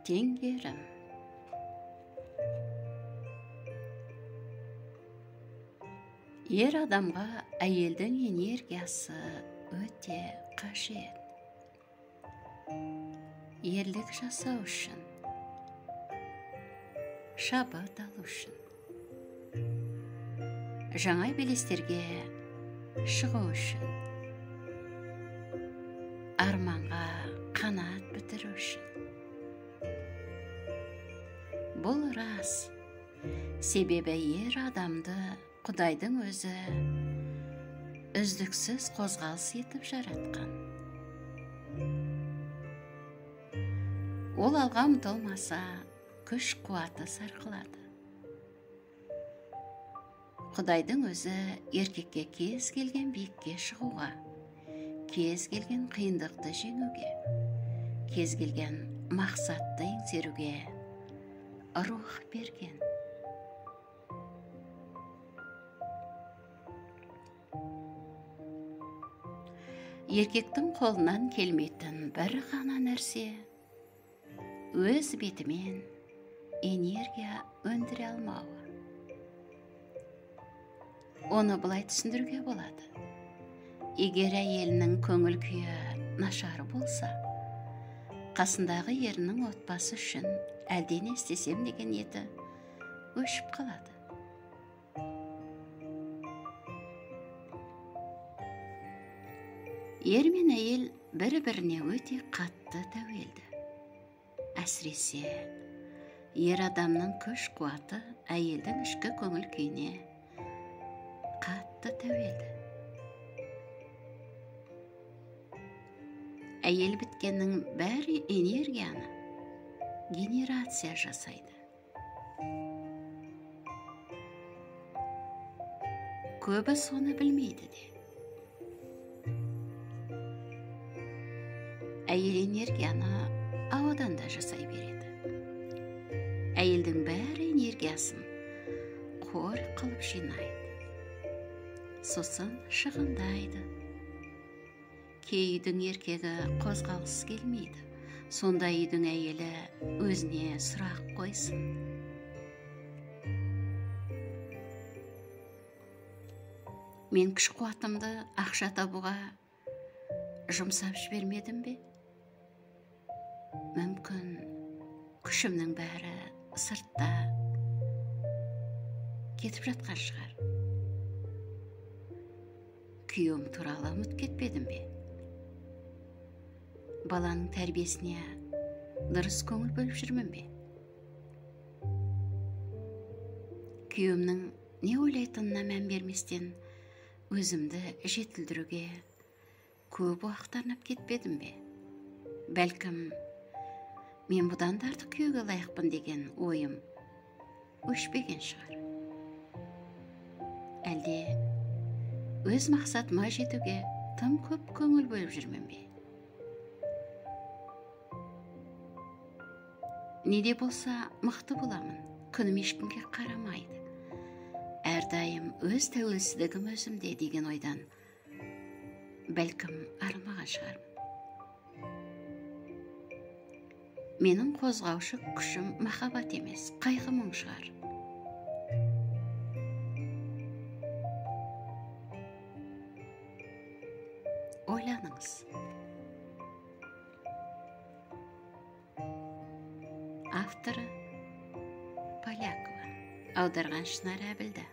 Теңгерім. Ер адамға әйелдің энергиясы өте қажет. Ерлік жасау үшін, шабыт алу үшін, жаңа белестерге шығу үшін, арманға қанат бітіру үшін. Бұл рас, себебі ер адамды Құдайдың өзі үздіксіз қозғалыс етіп жаратқан. Ол алға ұмтылмаса, күш қуаты сарқылады. Құдайдың өзі еркекке кез келген биікке шығуға, кез келген қиындықты жеңуге, кез келген мақсатты еңсеруге рух берген. Еркектің қолынан келмейтін бір ғана нәрсе өз бетімен энергия өндіре алмауы. Оны былай түсіндіруге болады. Егер әйелінің көңіл күйі нашар болса, қасындағы ерінің отбасы үшін әлдене істесем деген ниеті өшіп қалады. Ер мен әйел бір-біріне өте қатты тәуелді. Әсіресе, ер адамның күш қуаты әйелдің ішкі көңіл күйіне қатты тәуелді. Әйел біткеннің бәрі энергияны генерация жасайды. Көбі соны білмейді де. Әйел энергияны ауадан да жасай береді. Әйелдің бәрі энергиясын қор қылып жинайды. Сосын шығындайды. Кей үйдің еркегі қозғалғысы келмейді. Сонда үйдің әйелі өзіне сұрақ қойсын. Мен күш қуатымды ақша табуға жұмсап жібермедім бе? Мүмкін күшімнің бәрі сыртта кетіп жатқан шығар. Күйеуім туралы ұмыт кетпедім бе? Баланың тәрбиесіне дұрыс көңіл бөліп жүрмін бе? Күйеуімнің не ойлайтынына мән берместен өзімді жетілдіруге көп уақыт арнап кетпедім бе? Бәлкім, мен бұдан да артық күйеуге лайықпын деген ойым өшпеген шығар. Әлде өз мақсатыма жетуге тым көп көңіл бөліп жүрмін бе? Неде болса мықты боламын, күнім ешкімге қарамайды. Әрдайым өз тәуелсіздігім өзімде деген ойдан бәлкім арылмаған шығармын. Менің қозғаушы күшім махаббат емес, қайғы мұң шығар. Ойланыңыз. Авторы Полякова, аударған Шынар Әбілді.